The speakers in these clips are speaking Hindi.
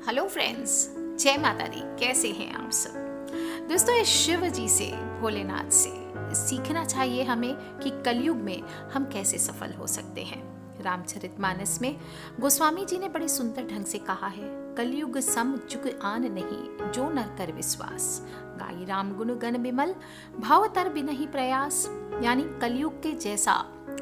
हेलो फ्रेंड्स, जय माता दी। कैसे हैं आप सब दोस्तों? इस शिव जी से, भोलेनाथ से सीखना चाहिए हमें कि कलयुग में हम कैसे सफल हो सकते हैं। रामचरितमानस में गोस्वामी जी ने बड़े सुंदर ढंग से कहा है, कलयुग सम जुग आन नहीं, जो नर कर विश्वास, गाई राम गुण गण बिमल, भाव तर बिनहि प्रयास। यानी कलयुग के जैसा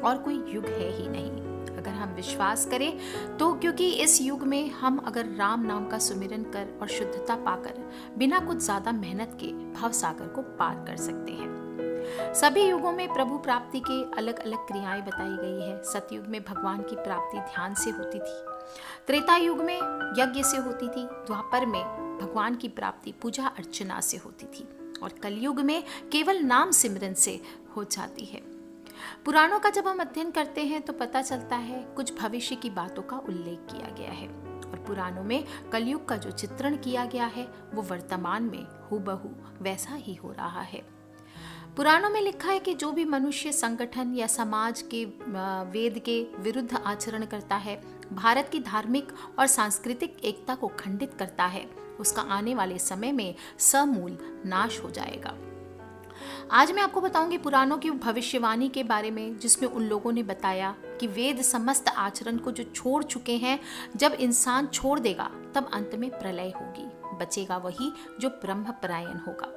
और कोई युग है ही नहीं अगर हम विश्वास करें तो, क्योंकि इस युग में हम अगर राम नाम का सुमिरन कर और शुद्धता पाकर बिना कुछ ज्यादा मेहनत के भव सागर को पार कर सकते हैं। सभी युगों में प्रभु प्राप्ति के अलग अलग क्रियाएं बताई गई है। सतयुग में भगवान की प्राप्ति ध्यान से होती थी, त्रेता युग में यज्ञ से होती थी, द्वापर में भगवान की प्राप्ति पूजा अर्चना से होती थी और कलयुग में केवल नाम सिमरन से हो जाती है। पुराणों का जब हम अध्ययन करते हैं तो पता चलता है कुछ भविष्य की बातों का उल्लेख किया गया है और पुराणों में कलयुग का जो चित्रण किया गया है वो वर्तमान में हूबहू वैसा ही हो रहा है। पुराणों में लिखा है कि जो भी मनुष्य संगठन या समाज के वेद के विरुद्ध आचरण करता है, भारत की धार्मिक और सांस्कृतिक एकता को खंडित करता है, उसका आने वाले समय में समूल नाश हो जाएगा। आज मैं आपको बताऊंगी पुराणों की भविष्यवाणी के बारे में, जिसमें उन लोगों ने बताया कि वेद समस्त आचरण को जो छोड़ चुके हैं, जब इंसान छोड़ देगा तब अंत में प्रलय होगी, बचेगा वही जो ब्रह्म परायण होगा।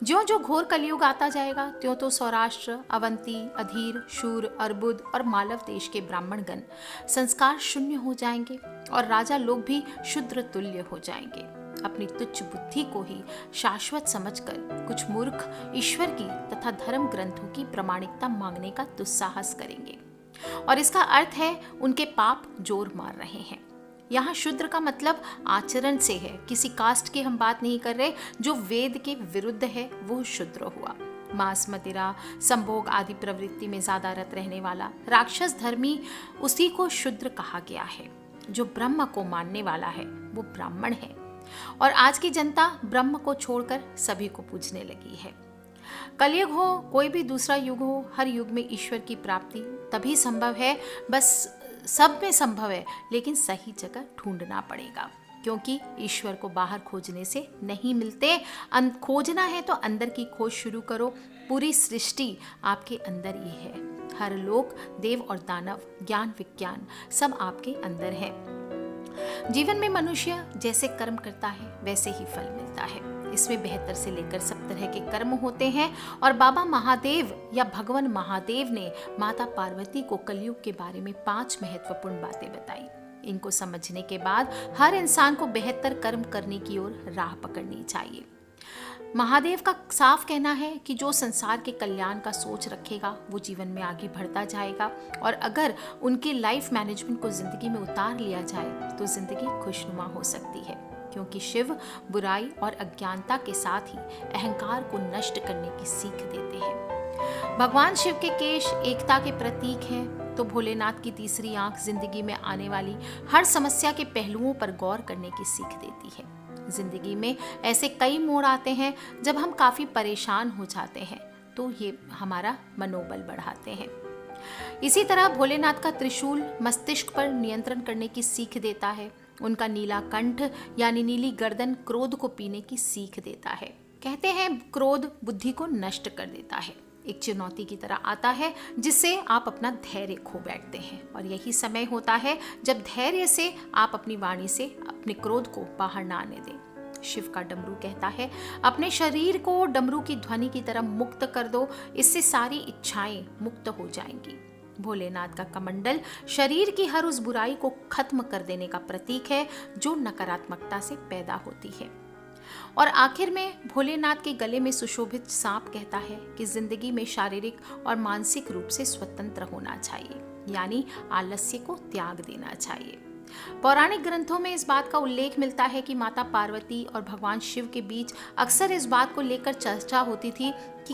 ज्यों जो घोर कलयुग आता जाएगा त्यों तो सौराष्ट्र, अवंती, अधीर, शूर, अर्बुद और मालव देश के ब्राह्मणगण संस्कार शून्य हो जाएंगे और राजा लोग भी शूद्र तुल्य हो जाएंगे। अपनी तुच्छ बुद्धि को ही शाश्वत समझकर कुछ मूर्ख ईश्वर की तथा धर्म ग्रंथों की प्रामाणिकता मांगने का दुस्साहस करेंगे और इसका अर्थ है उनके पाप जोर मार रहे हैं। यहाँ शूद्र का मतलब आचरण से है, किसी कास्ट की हम बात नहीं कर रहे। जो वेद के विरुद्ध है वो शूद्र हुआ। मांस, मदिरा, संभोग आदि प्रवृत्ति में ज्यादा रत रहने वाला राक्षस धर्मी, उसी को शूद्र कहा गया है। जो ब्रह्म को मानने वाला है वो ब्राह्मण है और आज की जनता ब्रह्म को छोड़कर सभी को पूजने लगी है। कलयुग हो कोई भी दूसरा युग हो, हर युग में ईश्वर की प्राप्ति तभी संभव है, बस सब में संभव है, लेकिन सही जगह ढूंढना पड़ेगा, क्योंकि ईश्वर को बाहर खोजने से नहीं मिलते। खोजना है तो अंदर की खोज शुरू करो। पूरी सृष्टि आपके अंदर ही है। हर लोक, देव और दानव, ज्ञान विज्ञान सब आपके अंदर है। जीवन में मनुष्य जैसे कर्म करता है वैसे ही फल मिलता है। इसमें बेहतर से लेकर सब तरह के कर्म होते हैं और बाबा महादेव या भगवान महादेव ने माता पार्वती को कलयुग के बारे में 5 महत्वपूर्ण बातें बताई। इनको समझने के बाद हर इंसान को बेहतर कर्म करने की ओर राह पकड़नी चाहिए। महादेव का साफ कहना है कि जो संसार के कल्याण का सोच रखेगा वो जीवन में आगे बढ़ता जाएगा और अगर उनके लाइफ मैनेजमेंट को जिंदगी में उतार लिया जाए तो जिंदगी खुशनुमा हो सकती है, क्योंकि शिव बुराई और अज्ञानता के साथ ही अहंकार को नष्ट करने की सीख देते हैं। भगवान शिव के केश एकता के प्रतीक हैं, तो भोलेनाथ की तीसरी आंख जिंदगी में आने वाली हर समस्या के पहलुओं पर गौर करने की सीख देती है। जिंदगी में ऐसे कई मोड़ आते हैं जब हम काफी परेशान हो जाते हैं, तो ये हमारा मनोबल बढ़ाते हैं। इसी तरह भोलेनाथ का त्रिशूल मस्तिष्क पर नियंत्रण करने की सीख देता है। उनका नीला कंठ यानी नीली गर्दन क्रोध को पीने की सीख देता है। कहते हैं क्रोध बुद्धि को नष्ट कर देता है, एक चुनौती की तरह आता है जिससे आप अपना धैर्य खो बैठते हैं और यही समय होता है जब धैर्य से आप अपनी वाणी से अपने क्रोध को बाहर ना आने दें। शिव का डमरू कहता है, अपने शरीर को डमरू की ध्वनि की तरह मुक्त कर दो, इससे सारी इच्छाएं मुक्त हो जाएंगी। भोलेनाथ का कमंडल शरीर की हर उस बुराई को खत्म कर देने का प्रतीक है जो नकारात्मकता से पैदा होती है। और आखिर में भोलेनाथ के गले में सुशोभित सांप कहता है कि जिंदगी में शारीरिक और मानसिक रूप से स्वतंत्र होना चाहिए, यानी आलस्य को त्याग देना चाहिए। पौराणिक ग्रंथों में इस बात का उल्लेख मिलता है कि माता पार्वती और भगवान शिव के बीच अक्सर इस बात को लेकर चर्चा होती थी कि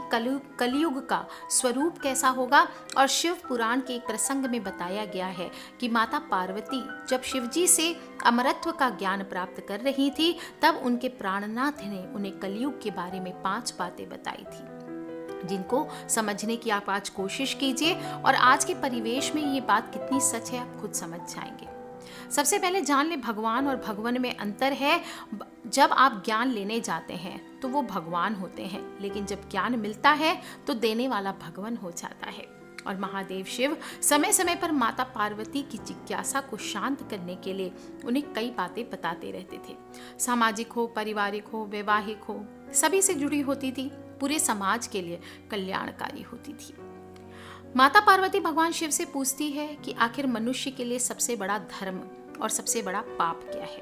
कलयुग का स्वरूप कैसा होगा। और शिव पुराण के एक प्रसंग में बताया गया है कि माता पार्वती जब शिवजी से अमरत्व का ज्ञान प्राप्त कर रही थी, तब उनके प्राणनाथ ने उन्हें कलयुग के बारे में 5 बातें बताई थी, जिनको समझने की आप आज कोशिश कीजिए और आज के परिवेश में ये बात कितनी सच है आप खुद समझ जाएंगे। सबसे पहले जान ले भगवान और भगवान में अंतर है। जब आप ज्ञान लेने जाते हैं तो वो भगवान होते हैं, लेकिन जब ज्ञान मिलता है तो देने वाला भगवान हो जाता है। और महादेव शिव समय समय पर माता पार्वती की जिज्ञासा को शांत करने के लिए उन्हें कई बातें बताते रहते थे। सामाजिक हो, पारिवारिक हो, वैवाहिक हो, सभी से जुड़ी होती थी, पूरे समाज के लिए कल्याणकारी होती थी। माता पार्वती भगवान शिव से पूछती है कि आखिर मनुष्य के लिए सबसे बड़ा धर्म और सबसे बड़ा पाप क्या है।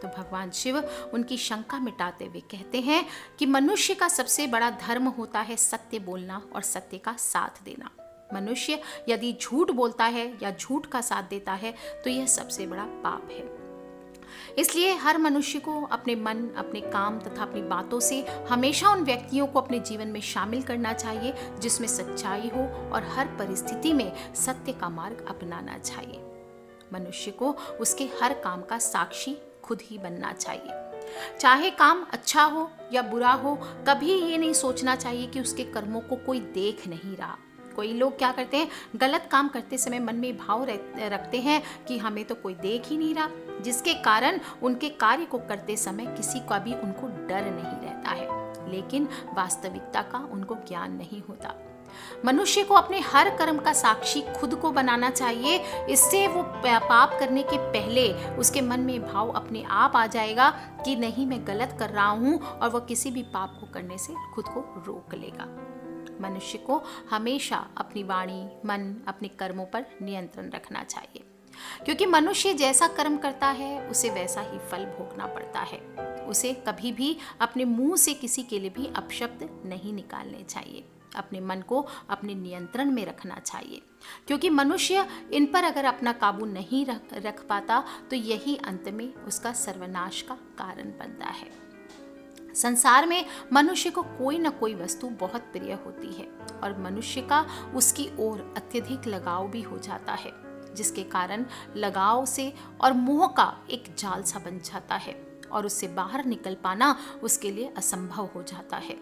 तो भगवान शिव उनकी शंका मिटाते हुए कहते हैं कि मनुष्य का सबसे बड़ा धर्म होता है सत्य बोलना और सत्य का साथ देना। मनुष्य यदि झूठ बोलता है या झूठ का साथ देता है तो यह सबसे बड़ा पाप है। इसलिए हर मनुष्य को अपने मन, अपने काम तथा अपनी बातों से हमेशा उन व्यक्तियों को अपने जीवन में शामिल करना चाहिए जिसमें सच्चाई हो, और हर परिस्थिति में सत्य का मार्ग अपनाना चाहिए। मनुष्य को उसके हर काम का साक्षी खुद ही बनना चाहिए। चाहे काम अच्छा हो या बुरा हो, कभी ये नहीं सोचना चाहिए कि उसके कर्मों को कोई देख नहीं रहा। कोई लोग क्या करते हैं, गलत काम करते समय मन में भाव रखते हैं कि हमें तो कोई देख ही नहीं रहा, जिसके कारण उनके कार्य को करते समय किसी का भी उनको डर नहीं रहता है, लेकिन वास्तविकता का उनको ज्ञान नहीं होता। मनुष्य को अपने हर कर्म का साक्षी खुद को बनाना चाहिए। इससे वो पाप करने के पहले उसके मन में भाव अपने आप आ जाएगा कि नहीं, मैं गलत कर रहा हूँ, और वह किसी भी पाप को करने से खुद को रोक लेगा। मनुष्य को हमेशा अपनी वाणी, मन, अपने कर्मों पर नियंत्रण रखना चाहिए, क्योंकि मनुष्य जैसा कर्म करता है उसे वैसा ही फल भोगना पड़ता है। उसे कभी भी अपने मुंह से किसी के लिए भी अपशब्द नहीं निकालने चाहिए। अपने मन को अपने नियंत्रण में रखना चाहिए, क्योंकि मनुष्य इन पर अगर अपना काबू नहीं रख पाता तो यही अंत में उसका सर्वनाश का कारण बनता है। संसार में मनुष्य को कोई न कोई वस्तु बहुत प्रिय होती है, और मनुष्य का उसकी ओर अत्यधिक लगाव भी हो जाता है, जिसके कारण लगाव से और मोह का एक जाल सा बन जाता है, और उससे बाहर निकल पाना उसके लिए असंभव हो जाता है।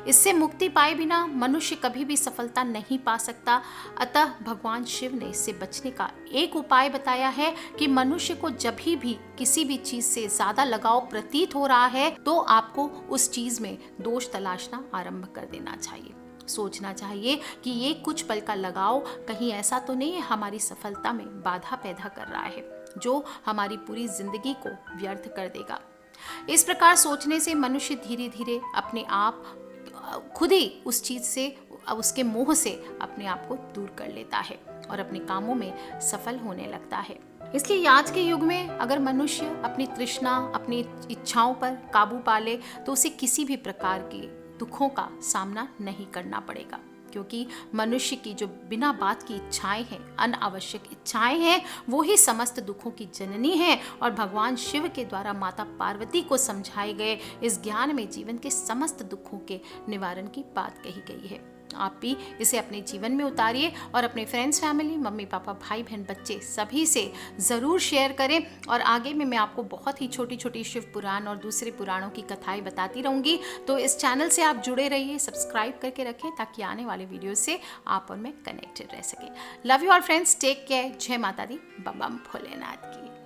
इससे मुक्ति पाए बिना मनुष्य कभी भी सफलता नहीं पा सकता। अतः भगवान शिव ने इससे बचने का एक उपाय बताया है कि मनुष्य को जब भी किसी भी चीज से ज्यादा लगाव प्रतीत हो रहा है तो आपको उस चीज में दोष तलाशना आरंभ कर देना चाहिए। सोचना चाहिए कि ये कुछ पल का लगाव कहीं ऐसा तो नहीं है हमारी सफलता में बाधा पैदा कर रहा है, जो हमारी पूरी जिंदगी को व्यर्थ कर देगा। इस प्रकार सोचने से मनुष्य धीरे धीरे अपने आप खुद ही उस चीज से, उसके मोह से अपने आप को दूर कर लेता है और अपने कामों में सफल होने लगता है। इसलिए आज के युग में अगर मनुष्य अपनी तृष्णा, अपनी इच्छाओं पर काबू पा ले तो उसे किसी भी प्रकार के दुखों का सामना नहीं करना पड़ेगा, क्योंकि मनुष्य की जो बिना बात की इच्छाएं हैं, अनावश्यक इच्छाएं हैं, वो ही समस्त दुखों की जननी है। और भगवान शिव के द्वारा माता पार्वती को समझाए गए इस ज्ञान में जीवन के समस्त दुखों के निवारण की बात कही गई है। आप भी इसे अपने जीवन में उतारिए और अपने फ्रेंड्स, फैमिली, मम्मी पापा, भाई बहन, बच्चे सभी से ज़रूर शेयर करें। और आगे में मैं आपको बहुत ही छोटी छोटी शिव पुराण और दूसरे पुराणों की कथाएं बताती रहूँगी। तो इस चैनल से आप जुड़े रहिए, सब्सक्राइब करके रखें ताकि आने वाले वीडियो से आप और मैं कनेक्टेड रह सकें। Love you all friends, take care. जय माता दी, बम बम भोलेनाथ की।